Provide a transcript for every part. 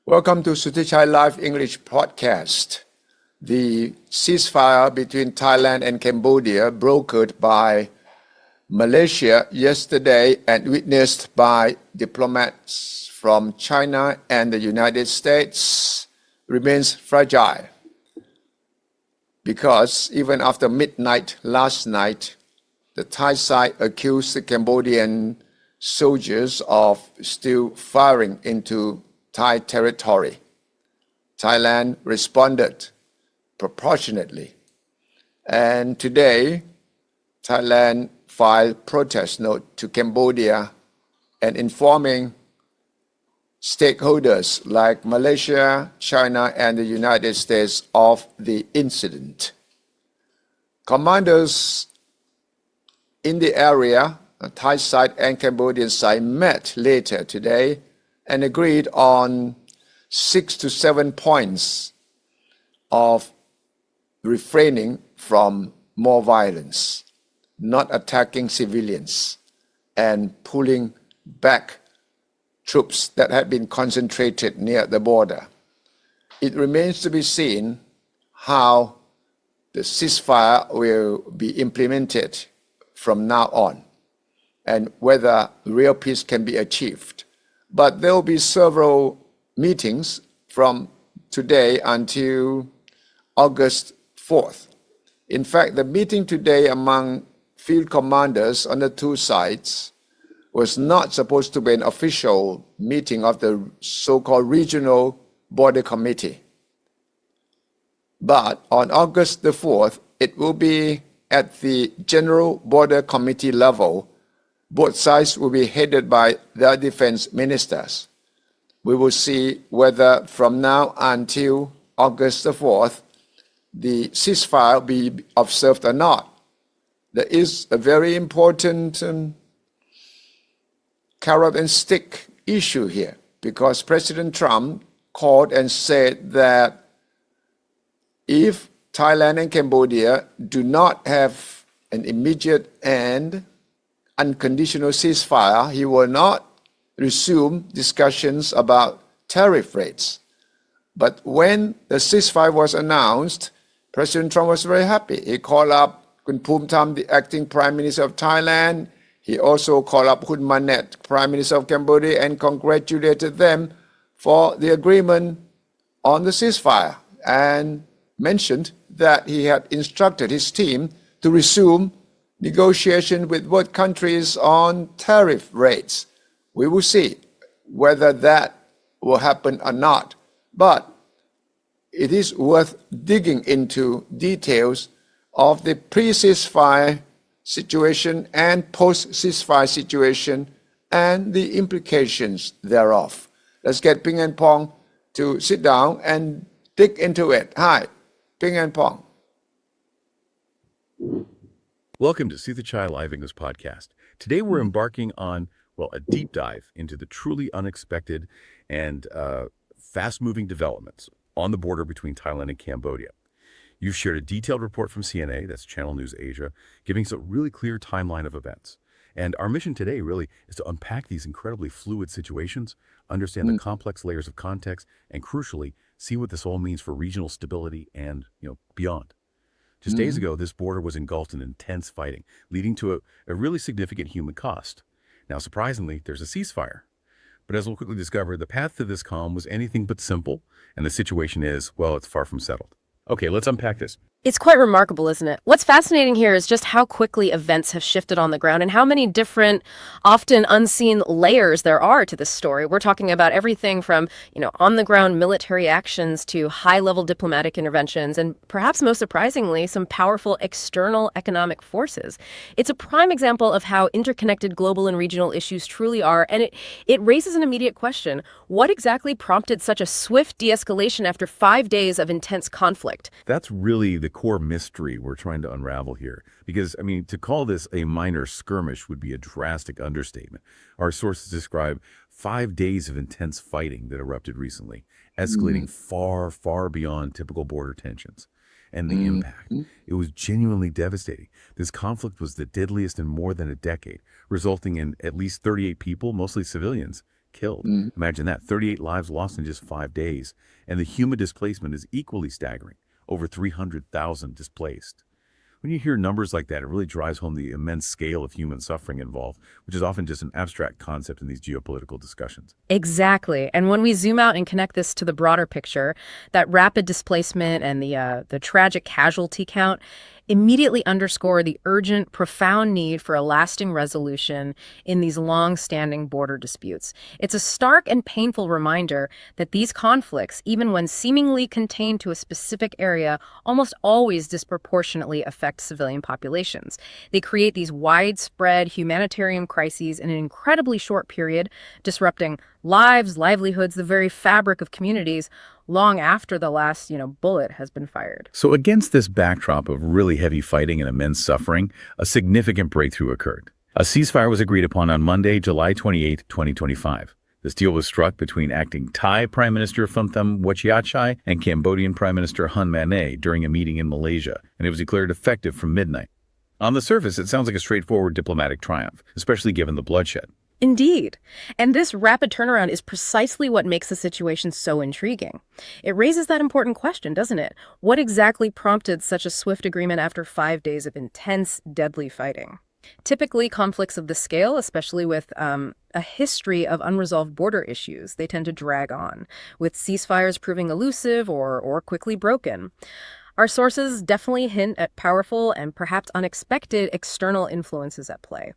Welcome to Suthichai Live English Podcast. The ceasefire between Thailand and Cambodia, brokered by Malaysia yesterday and witnessed by diplomats from China and the United States, remains fragile. Because even after midnight last night, the Thai side accused the Cambodian soldiers of still firing into Thai territory. Thailand responded proportionately. And today, Thailand filed protest note to Cambodia and informing stakeholders like Malaysia, China, and the United States of the incident. Commanders in the area, Thai side and Cambodian side, met later today and agreed on 6 to 7 points of refraining from more violence, not attacking civilians, and pulling back troops that had been concentrated near the border. It remains to be seen how the ceasefire will be implemented from now on and whether real peace can be achieved. But there will be several meetings from today until August 4th. In fact, the meeting today among field commanders on the two sides was not supposed to be an official meeting of the so-called Regional Border Committee. But on August the 4th, it will be at the General Border Committee level. Both sides will be headed by their defense ministers. We will see whether from now until August the 4th, the ceasefire will be observed or not. There is a very important carrot and stick issue here, because President Trump called and said that if Thailand and Cambodia do not have an immediate and unconditional ceasefire, he will not resume discussions about tariff rates. But when the ceasefire was announced, President Trump was very happy. He called up Kun Phumtham, the acting Prime Minister of Thailand. He also called up Hun Manet, Prime Minister of Cambodia, and congratulated them for the agreement on the ceasefire, and mentioned that he had instructed his team to resume negotiation with both countries on tariff rates. We will see whether that will happen or not. But it is worth digging into details of the pre-ceasefire situation and post-ceasefire situation and the implications thereof. Let's get Ping and Pong to sit down and dig into it. Hi, Ping and Pong. Welcome to Suthichai Live English Podcast. Today we're embarking on, a deep dive into the truly unexpected and fast-moving developments on the border between Thailand and Cambodia. You've shared a detailed report from CNA, that's Channel News Asia, giving us a really clear timeline of events. And our mission today really is to unpack these incredibly fluid situations, understand the complex layers of context, and crucially, see what this all means for regional stability and, beyond. Just days ago, this border was engulfed in intense fighting, leading to a really significant human cost. Now, surprisingly, there's a ceasefire. But as we'll quickly discover, the path to this calm was anything but simple, and the situation is, it's far from settled. Okay, let's unpack this. It's quite remarkable, isn't it? What's fascinating here is just how quickly events have shifted on the ground and how many different, often unseen layers there are to this story. We're talking about everything from, on-the-ground military actions to high-level diplomatic interventions and perhaps most surprisingly, some powerful external economic forces. It's a prime example of how interconnected global and regional issues truly are, and it raises an immediate question. What exactly prompted such a swift de-escalation after 5 days of intense conflict? That's really the core mystery we're trying to unravel here. Because, to call this a minor skirmish would be a drastic understatement. Our sources describe 5 days of intense fighting that erupted recently, escalating far, far beyond typical border tensions. And the impact, it was genuinely devastating. This conflict was the deadliest in more than a decade, resulting in at least 38 people, mostly civilians, killed. Imagine that, 38 lives lost in just 5 days. And the human displacement is equally staggering, over 300,000 displaced. When you hear numbers like that, it really drives home the immense scale of human suffering involved, which is often just an abstract concept in these geopolitical discussions. Exactly. And when we zoom out and connect this to the broader picture, that rapid displacement and the tragic casualty count immediately underscore the urgent, profound need for a lasting resolution in these long-standing border disputes. It's a stark and painful reminder that these conflicts, even when seemingly contained to a specific area, almost always disproportionately affect civilian populations. They create these widespread humanitarian crises in an incredibly short period, disrupting lives, livelihoods, the very fabric of communities, long after the last, bullet has been fired. So against this backdrop of really heavy fighting and immense suffering, a significant breakthrough occurred. A ceasefire was agreed upon on Monday, July 28, 2025. This deal was struck between acting Thai Prime Minister Suthichai and Cambodian Prime Minister Hun Manet during a meeting in Malaysia, and it was declared effective from midnight. On the surface, it sounds like a straightforward diplomatic triumph, especially given the bloodshed. Indeed. And this rapid turnaround is precisely what makes the situation so intriguing. It raises that important question, doesn't it? What exactly prompted such a swift agreement after 5 days of intense, deadly fighting? Typically, conflicts of this scale, especially with a history of unresolved border issues, they tend to drag on, with ceasefires proving elusive or quickly broken. Our sources definitely hint at powerful and perhaps unexpected external influences at play.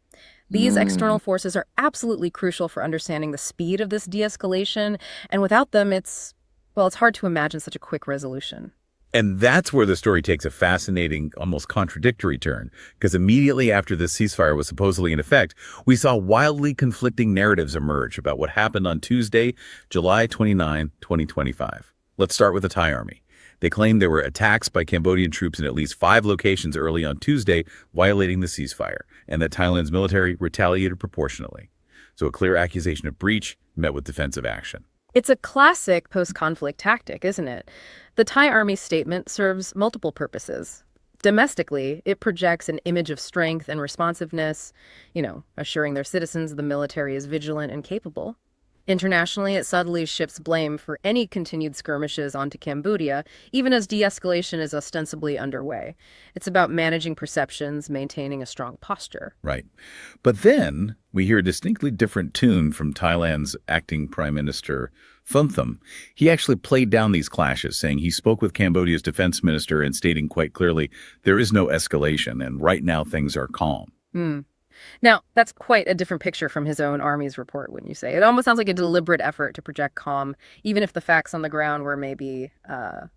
These external forces are absolutely crucial for understanding the speed of this de-escalation, and without them, it's hard to imagine such a quick resolution. And that's where the story takes a fascinating, almost contradictory turn, because immediately after this ceasefire was supposedly in effect, we saw wildly conflicting narratives emerge about what happened on Tuesday, July 29, 2025. Let's start with the Thai army. They claimed there were attacks by Cambodian troops in at least 5 locations early on Tuesday, violating the ceasefire, and that Thailand's military retaliated proportionally. So a clear accusation of breach met with defensive action. It's a classic post-conflict tactic, isn't it? The Thai army's statement serves multiple purposes. Domestically, it projects an image of strength and responsiveness, assuring their citizens the military is vigilant and capable. Internationally, it subtly shifts blame for any continued skirmishes onto Cambodia, even as de-escalation is ostensibly underway. It's about managing perceptions, maintaining a strong posture. Right. But then we hear a distinctly different tune from Thailand's acting Prime Minister Thum. He actually played down these clashes, saying he spoke with Cambodia's defense minister and stating quite clearly, there is no escalation, and right now things are calm. Now, that's quite a different picture from his own army's report, wouldn't you say? It almost sounds like a deliberate effort to project calm, even if the facts on the ground were maybe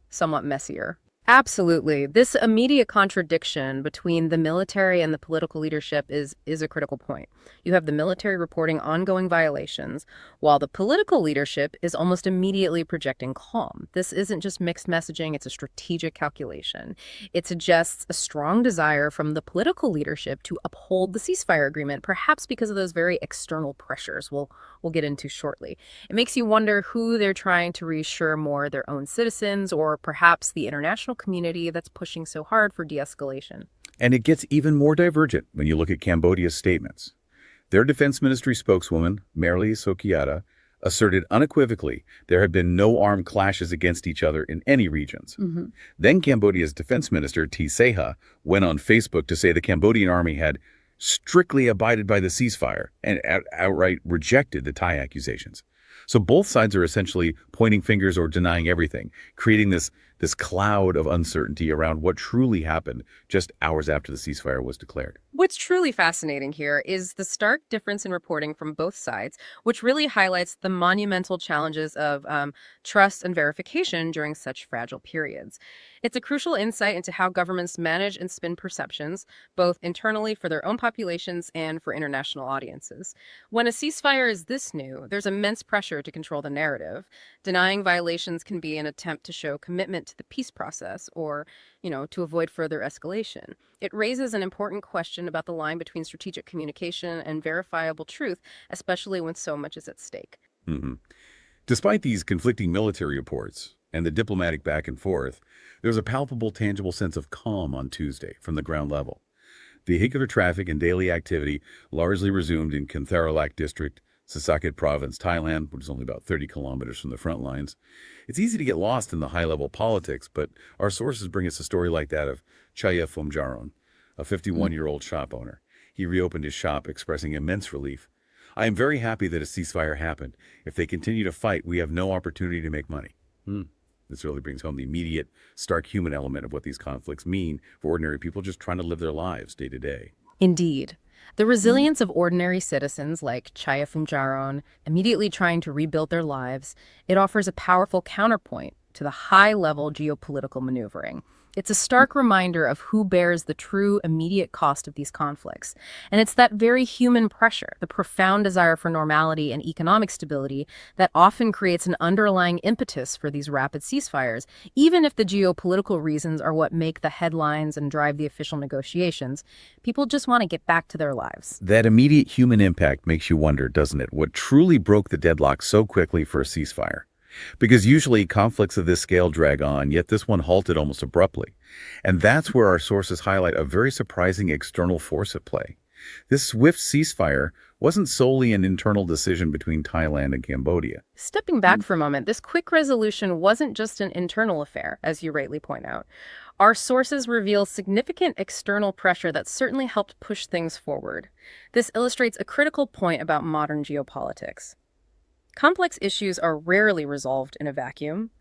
somewhat messier. Absolutely. This immediate contradiction between the military and the political leadership is a critical point. You have the military reporting ongoing violations, while the political leadership is almost immediately projecting calm. This isn't just mixed messaging, it's a strategic calculation. It suggests a strong desire from the political leadership to uphold the ceasefire agreement, perhaps because of those very external pressures we'll get into shortly. It makes you wonder who they're trying to reassure more, their own citizens, or perhaps the international community that's pushing so hard for de-escalation. And it gets even more divergent when you look at Cambodia's statements. Their defense ministry spokeswoman, Merly Sokiata, asserted unequivocally there had been no armed clashes against each other in any regions. Then Cambodia's defense minister, T. Seha, went on Facebook to say the Cambodian army had strictly abided by the ceasefire and outright rejected the Thai accusations. So both sides are essentially pointing fingers or denying everything, creating this cloud of uncertainty around what truly happened just hours after the ceasefire was declared. What's truly fascinating here is the stark difference in reporting from both sides, which really highlights the monumental challenges of trust and verification during such fragile periods. It's a crucial insight into how governments manage and spin perceptions, both internally for their own populations and for international audiences. When a ceasefire is this new, there's immense pressure to control the narrative. Denying violations can be an attempt to show commitment to the peace process or, to avoid further escalation. It raises an important question about the line between strategic communication and verifiable truth, especially when so much is at stake. Despite these conflicting military reports and the diplomatic back and forth, there's a palpable, tangible sense of calm on Tuesday from the ground level. Vehicular traffic and daily activity largely resumed in Kantharalak district, Suthichai province, Thailand, which is only about 30 kilometers from the front lines. It's easy to get lost in the high-level politics, but our sources bring us a story like that of Chaya Phomjaron, a 51-year-old shop owner. He reopened his shop, expressing immense relief. I am very happy that a ceasefire happened. If they continue to fight, we have no opportunity to make money. This really brings home the immediate, stark human element of what these conflicts mean for ordinary people just trying to live their lives day to day. Indeed. The resilience of ordinary citizens like Chaya Phomjaron immediately trying to rebuild their lives, it offers a powerful counterpoint to the high-level geopolitical maneuvering. It's a stark reminder of who bears the true immediate cost of these conflicts. And it's that very human pressure, the profound desire for normality and economic stability, that often creates an underlying impetus for these rapid ceasefires, even if the geopolitical reasons are what make the headlines and drive the official negotiations. People just want to get back to their lives. That immediate human impact makes you wonder, doesn't it, what truly broke the deadlock so quickly for a ceasefire? Because usually conflicts of this scale drag on, yet this one halted almost abruptly. And that's where our sources highlight a very surprising external force at play. This swift ceasefire wasn't solely an internal decision between Thailand and Cambodia. Stepping back for a moment, this quick resolution wasn't just an internal affair, as you rightly point out. Our sources reveal significant external pressure that certainly helped push things forward. This illustrates a critical point about modern geopolitics. Complex issues are rarely resolved in a vacuum.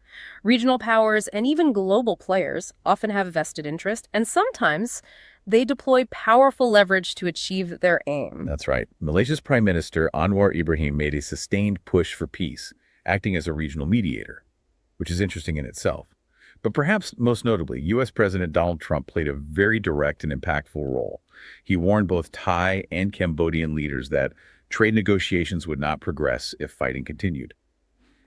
Regional powers and even global players often have vested interest, and sometimes they deploy powerful leverage to achieve their aim. That's right. Malaysia's Prime Minister Anwar Ibrahim made a sustained push for peace, acting as a regional mediator, which is interesting in itself. But perhaps most notably, U.S. President Donald Trump played a very direct and impactful role. He warned both Thai and Cambodian leaders that trade negotiations would not progress if fighting continued.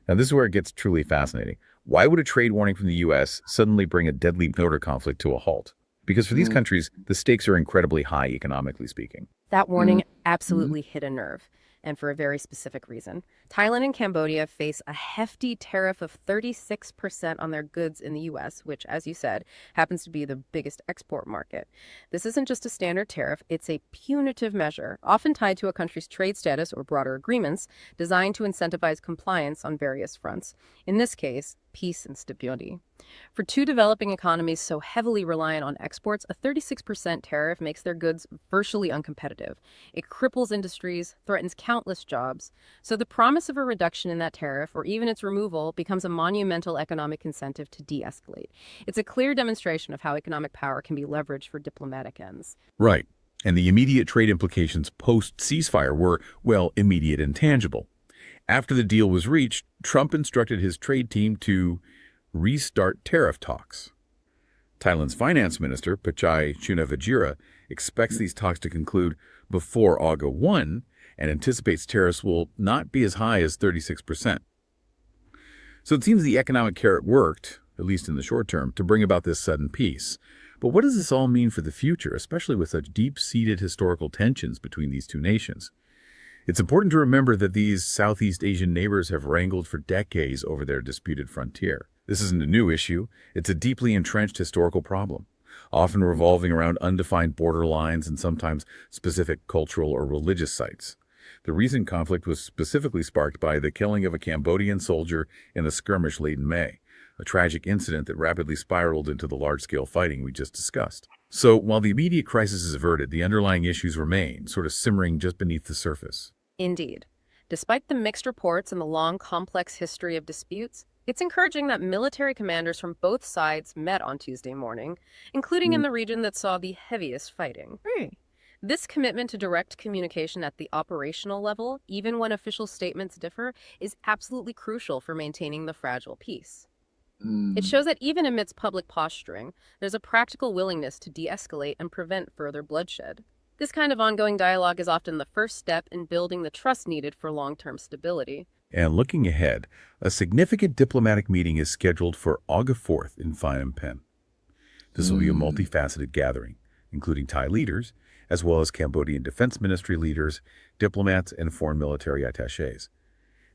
Now, this is where it gets truly fascinating. Why would a trade warning from the U.S. suddenly bring a deadly border conflict to a halt? Because for these countries, the stakes are incredibly high, economically speaking. That warning absolutely hit a nerve, and for a very specific reason. Thailand and Cambodia face a hefty tariff of 36% on their goods in the U.S., which, as you said, happens to be the biggest export market. This isn't just a standard tariff, it's a punitive measure, often tied to a country's trade status or broader agreements, designed to incentivize compliance on various fronts. In this case, peace and stability. For two developing economies so heavily reliant on exports, a 36% tariff makes their goods virtually uncompetitive. It cripples industries, threatens countless jobs. So the promise of a reduction in that tariff, or even its removal, becomes a monumental economic incentive to de-escalate. It's a clear demonstration of how economic power can be leveraged for diplomatic ends. Right. And the immediate trade implications post-ceasefire were, well, immediate and tangible. After the deal was reached, Trump instructed his trade team to restart tariff talks. Thailand's finance minister, Pachai Chunavajira, expects these talks to conclude before August 1 and anticipates tariffs will not be as high as 36%. So it seems the economic carrot worked, at least in the short term, to bring about this sudden peace. But what does this all mean for the future, especially with such deep-seated historical tensions between these two nations? It's important to remember that these Southeast Asian neighbors have wrangled for decades over their disputed frontier. This isn't a new issue. It's a deeply entrenched historical problem, often revolving around undefined border lines and sometimes specific cultural or religious sites. The recent conflict was specifically sparked by the killing of a Cambodian soldier in a skirmish late in May, a tragic incident that rapidly spiraled into the large-scale fighting we just discussed. So while the immediate crisis is averted, the underlying issues remain, sort of simmering just beneath the surface. Indeed. Despite the mixed reports and the long, complex history of disputes, it's encouraging that military commanders from both sides met on Tuesday morning, including in the region that saw the heaviest fighting. This commitment to direct communication at the operational level, even when official statements differ, is absolutely crucial for maintaining the fragile peace. It shows that even amidst public posturing, there's a practical willingness to de-escalate and prevent further bloodshed. This kind of ongoing dialogue is often the first step in building the trust needed for long-term stability. And looking ahead, a significant diplomatic meeting is scheduled for August 4th in Phnom Penh. This will be a multifaceted gathering, including Thai leaders, as well as Cambodian Defense Ministry leaders, diplomats, and foreign military attachés.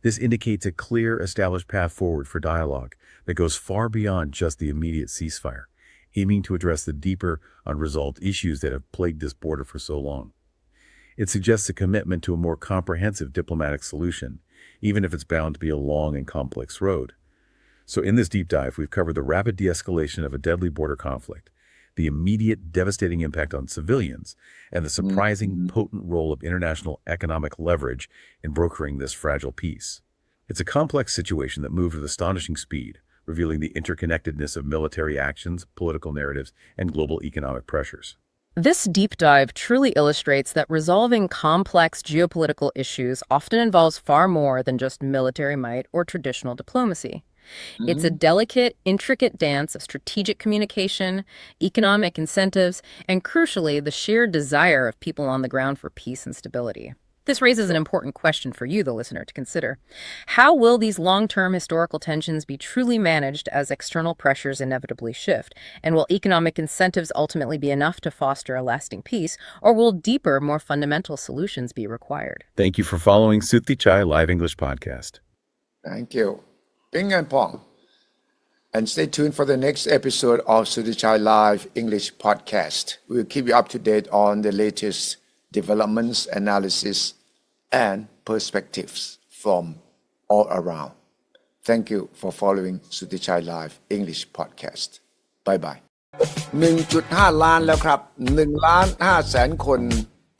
This indicates a clear, established path forward for dialogue that goes far beyond just the immediate ceasefire, aiming to address the deeper, unresolved issues that have plagued this border for so long. It suggests a commitment to a more comprehensive diplomatic solution, even if it's bound to be a long and complex road. So in this deep dive, we've covered the rapid de-escalation of a deadly border conflict, the immediate devastating impact on civilians, and the surprising potent role of international economic leverage in brokering this fragile peace. It's a complex situation that moved with astonishing speed, revealing the interconnectedness of military actions, political narratives, and global economic pressures. This deep dive truly illustrates that resolving complex geopolitical issues often involves far more than just military might or traditional diplomacy. It's a delicate, intricate dance of strategic communication, economic incentives, and crucially, the sheer desire of people on the ground for peace and stability. This raises an important question for you, the listener, to consider. How will these long-term historical tensions be truly managed as external pressures inevitably shift? And will economic incentives ultimately be enough to foster a lasting peace, or will deeper, more fundamental solutions be required? Thank you for following Suthichai Live English Podcast. Thank you. Ping and Pong. And stay tuned for the next episode of Suthichai Live English Podcast. We'll keep you up to date on the latest developments, analysis, and perspectives from all around. Thank you for following Suthichai Live English Podcast. Bye-bye. 1.5 ล้านแล้วครับ 1,500,000 คน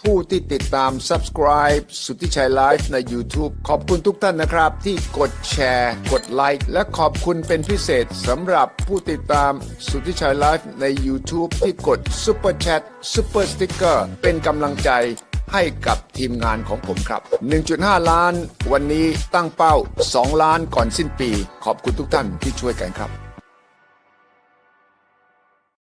ผู้ที่ติดตาม Subscribe สุทธิชัย Live ใน YouTube ขอบคุณทุกท่านนะครับที่กดแชร์กดไลค์และขอบคุณเป็นพิเศษสำหรับผู้ติดตามสุทธิชัย Live ใน YouTube ที่กด Super Chat Super Sticker เป็นกำลังใจให้กับทีมงานของผมครับ 1.5 ล้านวันนี้ตั้งเป้า 2 ล้านก่อนสิ้นปีขอบคุณทุกท่านที่ช่วยกันครับ